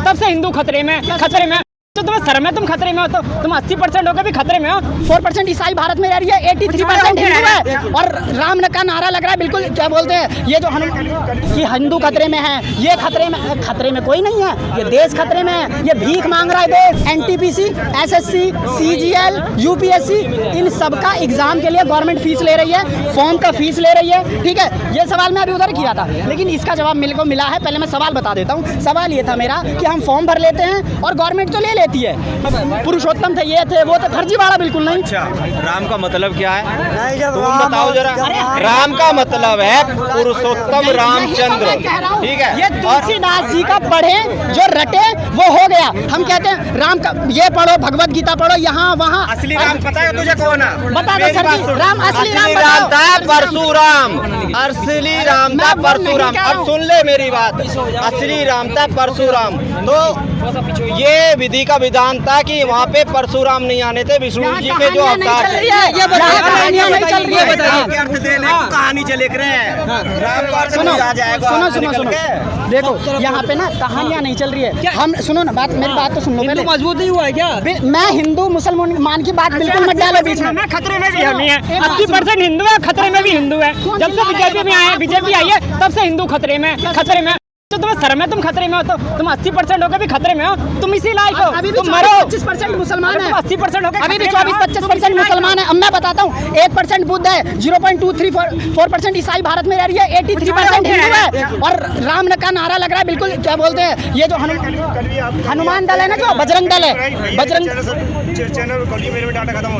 तब से हिंदू खतरे में तो तुम्हें शर्म है? तुम खतरे में हो तो तुम 80% होकर भी खतरे में हो। 4% ईसाई भारत में रह रही है, 83% हिंदू है और राम का नारा लग रहा है। बिल्कुल क्या बोलते हैं ये जो कि हिंदू खतरे में है, ये खतरे में कोई नहीं है, ये देश खतरे में है, ये भीख मांग रहा है देश। एनटीपीसी, एसएससी, सीजीएल, यूपीएससी, इन सब का एग्जाम के लिए गवर्नमेंट फीस ले रही है, फॉर्म का फीस ले रही है। ठीक है, ये सवाल मैं अभी उधर किया था, लेकिन इसका जवाब मेरे को मिला है। पहले मैं सवाल बता देता हूँ। सवाल ये था मेरा कि हम फॉर्म भर लेते हैं और गवर्नमेंट तो ले लेती है। पुरुषोत्तम थे, ये थे, वो थे, फर्जीवाड़ा बिल्कुल नहीं। अच्छा, राम का मतलब क्या है तुम बताओ जरा। राम का मतलब है पुरुषोत्तम रामचंद्र, ठीक है। ये तुलसीदास जी का पढ़े जो रटे वो हो गया। हम कहते हैं राम का ये पढ़ो, भगवत गीता पढ़ो, यहाँ वहाँ। असली राम पता है तुझे कौन है? बता दो सर जी। राम असली राम था परशुराम, असली राम था परशुराम। अब सुन ले मेरी बात, असली राम था परशुराम। तो ये विधि का विधान था कि वहाँ पे परशुराम नहीं आने थे, विष्णु जी के जो अवतार थे। कहानी चले रहे हैं, राम का अर्थ नहीं आ जाएगा। सुनो देखो, यहाँ पे ना कहानियाँ नहीं चल रही है। हम सुनो ना बात, मेरी बात तो सुन लो। हिंदू मजबूत नहीं हुआ है क्या? मैं हिंदू मुसलमान की बात बिल्कुल मत डालो बीच में। खतरे में भी हम ही हैं, 80% हिंदू है, खतरे में भी हिंदू है। जब से बीजेपी आई है तब से हिंदू खतरे में तो तुम्हें शर्म है? तुम खतरे में हो तो तुम 80% होकर भी खतरे में हो। तुम इसी लायक हो, तुम मरो। 25% मुसलमान है, 80% होकर अभी भी 24-25% मुसलमान है। अब मैं बताता हूँ, 1% बुद्ध है, 0.234% ईसाई भारत में रह रही है, 83% हिंदू है और राम का नारा लग रहा है। बिल्कुल क्या बोलते हैं ये जो हनुमान दल है ना, जो बजरंग दल है,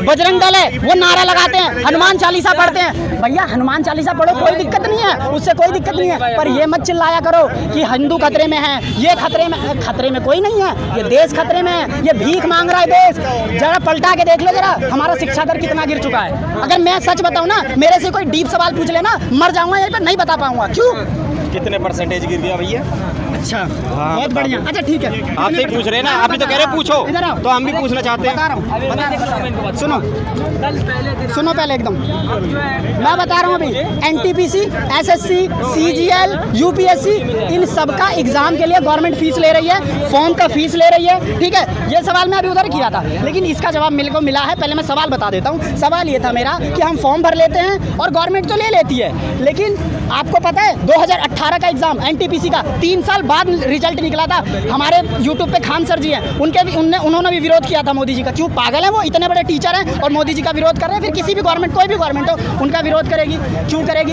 बजरंग दल है, वो नारा लगाते हैं, हनुमान चालीसा पढ़ते हैं। भैया हनुमान चालीसा पढ़ो, कोई दिक्कत नहीं है, उससे कोई दिक्कत नहीं है, पर ये मत चिल्लाया करो कि हिंदू खतरे में है, ये खतरे में कोई नहीं है, ये देश खतरे में है, ये भीख मांग रहा है देश। जरा पलटा के देख लो जरा, हमारा शिक्षा दर कितना गिर चुका है। अगर मैं सच बताऊं ना, मेरे से कोई डीप सवाल पूछ लेना, मर जाऊंगा यहीं पर, नहीं बता पाऊंगा। क्यों? कितने परसेंटेज गिर गया भैया? अच्छा, बहुत बढ़िया। अच्छा ठीक है, आपसे ही पूछ रहे ना, आप भी तो कह रहे पूछो, तो हम भी पूछना चाहते हैं। बता रहा हूँ, सुनो पहले एकदम मैं बता रहा हूँ। अभी एनटीपीसी, एसएससी, सीजीएल, यूपीएससी, इन सब का एग्जाम के लिए गवर्नमेंट फीस ले रही है, फॉर्म का फीस ले रही है। ठीक है, ये सवाल मैं अभी उधर किया था, लेकिन इसका जवाब मेरे को मिला है। पहले मैं सवाल बता देता हूँ। सवाल ये था मेरा कि हम फॉर्म भर लेते हैं और गवर्नमेंट तो ले लेती है, लेकिन आपको पता है 2018 का एग्जाम एनटीपीसी का 3 साल बाद रिजल्ट निकला था। हमारे यूट्यूब पे खान सर जी हैं, उन्होंने भी विरोध किया था मोदी जी का। क्यों? पागल है वो, इतने बड़े टीचर हैं और मोदी जी का विरोध कर रहे हैं। फिर किसी भी गवर्नमेंट, कोई भी गवर्नमेंट हो, उनका विरोध करेगी। क्यों करेगी?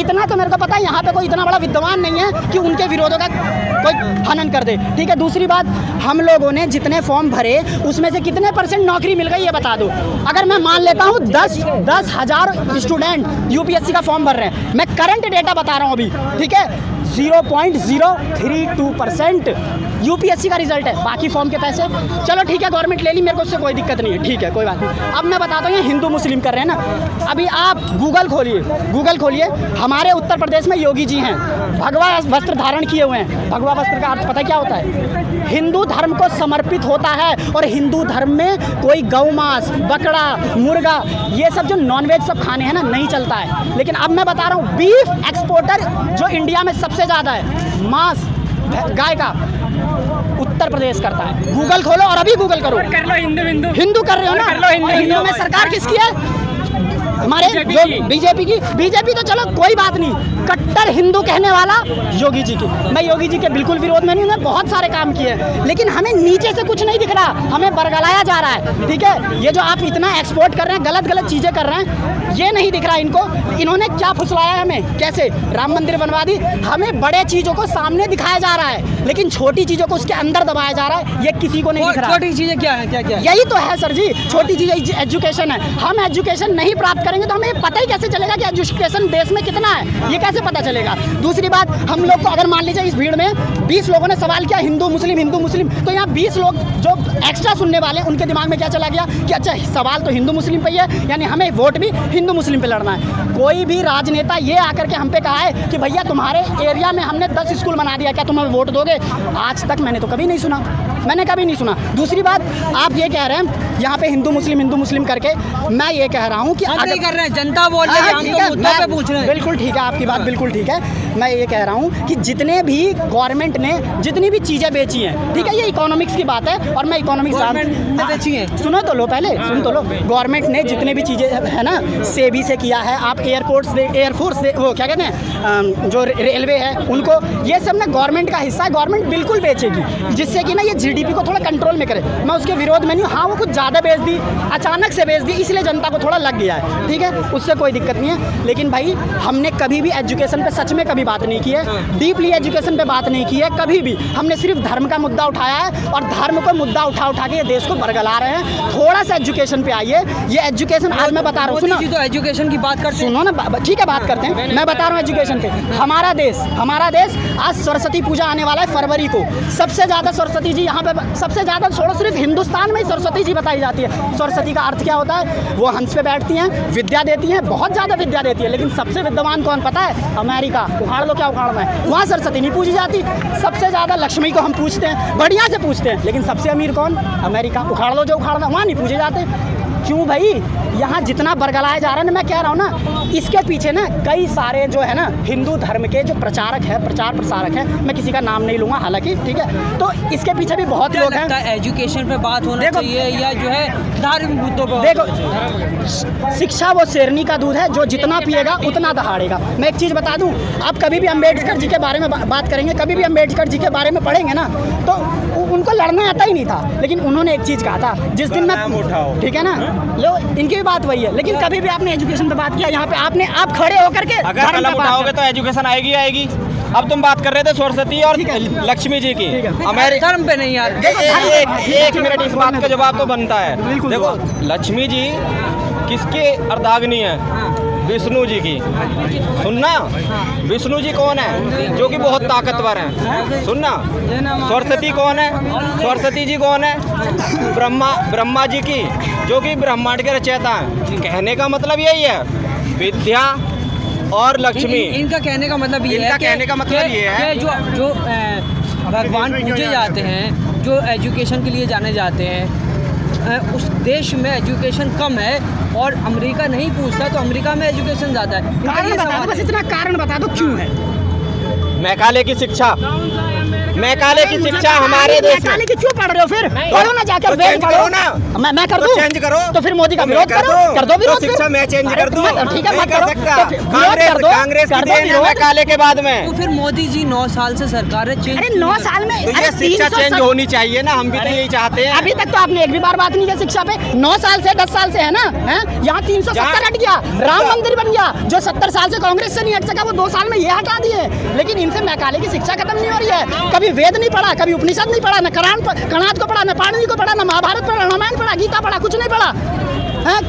इतना तो मेरे को पता है, यहाँ पे कोई इतना बड़ा विद्वान नहीं है कि उनके विरोधों का कोई हनन कर दे। ठीक है, दूसरी बात, हम लोगों ने जितने फॉर्म भरे उसमें से कितने % नौकरी मिल गई ये बता दो। अगर मैं मान लेता हूँ 10,000 स्टूडेंट यूपीएससी का फॉर्म भर रहे हैं, मैं करंट डेटा बता रहा हूँ अभी, ठीक है, 0.032% यूपीएससी का रिजल्ट है। बाकी फॉर्म के पैसे चलो ठीक है गवर्नमेंट ले ली, मेरे को उससे कोई दिक्कत नहीं है, ठीक है कोई बात नहीं। अब मैं बताता हूँ ये हिंदू मुस्लिम कर रहे हैं ना। अभी आप गूगल खोलिए, हमारे उत्तर प्रदेश में योगी जी हैं, भगवा वस्त्र धारण किए हुए हैं। भगवा वस्त्र का अर्थ पता क्या होता है? हिंदू धर्म को समर्पित होता है, और हिंदू धर्म में कोई गौ मांस, बकरा, मुर्गा, ये सब जो नॉनवेज सब खाने हैं ना, नहीं चलता है। लेकिन अब मैं बता रहा हूँ, बीफ एक्सपोर्टर जो इंडिया में सबसे ज़्यादा है, मांस गाय का, उत्तर प्रदेश करता है। गूगल खोलो और अभी गूगल करो, कर लो हिंदू कर रहे हो ना, हिंदू में सरकार किसकी है? हमारे जो बीजेपी तो चलो कोई बात नहीं, कट्टर हिंदू कहने वाला योगी जी की। मैं योगी जी के बिल्कुल विरोध में नहीं हूँ, बहुत सारे काम किए हैं, लेकिन हमें नीचे से कुछ नहीं दिख रहा, हमें बरगलाया जा रहा है। ठीक है, ये जो आप इतना एक्सपोर्ट कर रहे हैं, गलत चीज़ें कर रहे हैं, ये नहीं दिख रहा इनको। इन्होंने क्या फुसलाया हमें, कैसे राम मंदिर बनवा दी। हमें बड़े चीज़ों को सामने दिखाया जा रहा है, लेकिन छोटी चीज़ों को उसके अंदर दबाया जा रहा है, ये किसी को नहीं दिख रहा। छोटी चीज़ें क्या है? क्या यही तो है सर जी, छोटी चीज़ एजुकेशन है। हम एजुकेशन नहीं प्राप्त करेंगे तो हमें पता ही कैसे चलेगा कि एजुकेशन देश में कितना है, ये कैसे पता चलेगा? दूसरी बात, हम लोग को अगर मान लीजिए इस भीड़ में 20 लोगों ने सवाल किया हिंदू मुस्लिम, तो यहाँ 20 लोग जो एक्स्ट्रा सुनने वाले हैं उनके दिमाग में क्या चला गया कि अच्छा सवाल तो हिंदू मुस्लिम पे ही है, यानी हमें वोट भी हिंदू मुस्लिम पे लड़ना है। कोई भी राजनेता ये आकर के हम पे कहा है कि भैया तुम्हारे एरिया में हमने 10 स्कूल बना दिया, क्या तुम हमें वोट दोगे? आज तक मैंने तो कभी नहीं सुना, दूसरी बात, आप ये कह रहे हैं यहाँ पे हिंदू मुस्लिम करके, मैं ये कह रहा हूँ कि हम नहीं कर रहे हैं, जनता बोल रही है, हम तो मुद्दों पे पूछ रहे हैं। बिल्कुल ठीक है, आपकी बात बिल्कुल ठीक है। मैं ये कह रहा हूँ कि जितने भी गवर्नमेंट ने जितनी भी चीज़ें बेची हैं, ठीक है, ये इकोनॉमिक्स की बात है और मैं इकोनॉमिक्स बेची हैं। सुनो तो लो, पहले सुन तो लो। गवर्नमेंट ने जितने भी चीज़ें है ना, सेबी से किया है, आप एयरफोर्स से वो क्या कहते हैं, जो रेलवे है उनको, ये सब ना गवर्नमेंट का हिस्सा है, गवर्नमेंट बिल्कुल बेचेगी, जिससे कि ना ये जीडीपी को थोड़ा कंट्रोल में करे। मैं उसके विरोध में नहीं हूँ। हाँ, वो कुछ ज़्यादा बेच दी, अचानक से बेच दी, इसलिए जनता को थोड़ा लग गया है, ठीक है, उससे कोई दिक्कत नहीं है। लेकिन भाई हमने कभी भी एजुकेशन पे सच में कभी बात नहीं की है, डीपली एजुकेशन पे बात नहीं की है कभी भी। हमने सिर्फ धर्म का मुद्दा उठाया है और धर्म को मुद्दा उठा के ये देश को बरगला रहे हैं। थोड़ा सा एजुकेशन पे आइए, ये एजुकेशन आज मैं बता रहा हूँ, सुनो तो एजुकेशन की बात करते सुनो ना, ठीक है बात करते हैं, मैं बता रहा हूँ एजुकेशन पे। हमारा देश आज सरस्वती पूजा आने वाला है फरवरी को। सबसे ज़्यादा सरस्वती जी यहाँ पे, सबसे ज़्यादा छोड़ो, सिर्फ हिंदुस्तान में ही सरस्वती जी बताई जाती है। सरस्वती का अर्थ क्या होता है? वो हंस पे बैठती हैं, विद्या देती हैं, बहुत ज़्यादा विद्या देती है। लेकिन सबसे विद्वान कौन पता है? अमेरिका। उखाड़ लो क्या उखाड़ना है, वहाँ सरस्वती नहीं पूजी जाती। सबसे ज़्यादा लक्ष्मी को हम पूछते हैं, बढ़िया से पूछते हैं, लेकिन सबसे अमीर कौन? अमेरिका। उखाड़ लो जो उखाड़ना, वहाँ नहीं पूजे जाते। क्यों भाई? यहाँ जितना बरगलाया जा रहा है ना, मैं कह रहा हूँ ना, इसके पीछे ना कई सारे जो है ना हिंदू धर्म के जो प्रचारक है, प्रचार प्रसारक है, मैं किसी का नाम नहीं लूँगा हालांकि, ठीक है, तो इसके पीछे भी बहुत लोग हैं। एजुकेशन पे बात होना चाहिए या जो है धार्मिक मुद्दों पर? देखो, शिक्षा वो शेरनी का दूध है, जो जितना पिएगा उतना दहाड़ेगा। मैं एक चीज़ बता दूं, आप कभी भी अम्बेडकर जी के बारे में बात करेंगे, कभी भी अम्बेडकर जी के बारे में पढ़ेंगे ना, तो उनको लड़ना आता ही नहीं था। लेकिन उन्होंने एक चीज़ कहा था, जिस दिन मैं, ठीक है ना, लो इनकी भी बात वही है, लेकिन कभी भी आपने एजुकेशन पे बात किया यहाँ पे, आप खड़े होकर के अगर कलम उठाओगे तो एजुकेशन आएगी आएगी। अब तुम बात कर रहे थे सरस्वती और लक्ष्मी जी की, हमारे धर्म पे नहीं यार। एक मिनट, इस बात का जवाब तो बनता है। देखो, लक्ष्मी जी किसके अर्धाग्नि है? विष्णु जी की। सुनना, विष्णु जी कौन है? जो कि बहुत ताकतवर हैं। सुनना, सरस्वती कौन है? सरस्वती जी कौन है? ब्रह्मा जी की, जो कि ब्रह्मांड के रचयिता हैं। कहने का मतलब यही है, विद्या और लक्ष्मी। इनका कहने का मतलब ये है, इनका कहने का मतलब ये है कि जो भगवान पूजे जाते हैं, जो एजुकेशन के लिए जाने जाते हैं, उस देश में एजुकेशन कम है और अमेरिका नहीं पूछता, तो अमेरिका में एजुकेशन ज़्यादा है। कारण बता दो, बस इतना कारण बता दो क्यों है? मैकाले की शिक्षा, मैकाले की शिक्षा हमारे देश में। मैकाले की क्यों पढ़ रहे हो फिर? पढ़ो ना जाकर, तो चेंज करो ना। मैं कर दूं? चेंज करो। तो फिर मोदी का विरोध करो, कर दो विरोध। शिक्षा मैं चेंज कर दूं? ठीक है, मत कर करो। सकता। कांग्रेस की देन है मैकाले के बाद में। तो फिर मोदी जी 9 साल से सरकार है, चेंज। अरे 9 साल में, तो ये शिक्षा चेंज होनी चाहिए ना, हम भी तो यही चाहते हैं। अभी तक तो आपने एक भी बार बात नहीं की शिक्षा पे। 9 साल से 10 साल से है ना, यहाँ 370 हट गया, राम मंदिर बन गया। जो 70 साल से कांग्रेस से नहीं हट सका, वो 2 साल में ये हटा दिए। लेकिन इनसे मैकाले की शिक्षा खत्म नहीं हो रही है। कभी वेद नहीं पढ़ा, कभी उपनिषद नहीं पढ़ा, न कणाद को पढ़ा, न पाणिनि को पढ़ा, न महाभारत पढ़ा, रामायण पढ़ा, गीता पढ़ा, कुछ नहीं पढ़ा।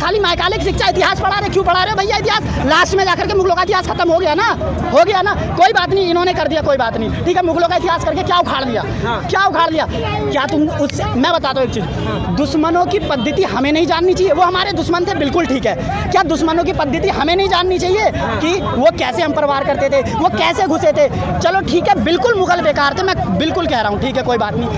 खाली मैकाले की शिक्षा, इतिहास पढ़ा रहे। क्यों पढ़ा रहे भैया इतिहास? लास्ट में जाकर के मुगलों का इतिहास खत्म हो गया ना, हो गया ना। कोई बात नहीं, इन्होंने कर दिया, कोई बात नहीं, ठीक है। मुगलों का इतिहास करके क्या उखाड़ दिया? क्या उखाड़ दिया? क्या तुम उससे, मैं बताता हूँ एक चीज़, दुश्मनों की पद्धति हमें नहीं जाननी चाहिए। वो हमारे दुश्मन थे, बिल्कुल ठीक है। क्या दुश्मनों की पद्धति हमें नहीं जाननी चाहिए कि वो कैसे हम पर वार करते थे, वो कैसे घुसे थे? चलो ठीक है, बिल्कुल मुगल बेकार थे, मैं बिल्कुल कह रहा हूँ, ठीक है, कोई बात नहीं।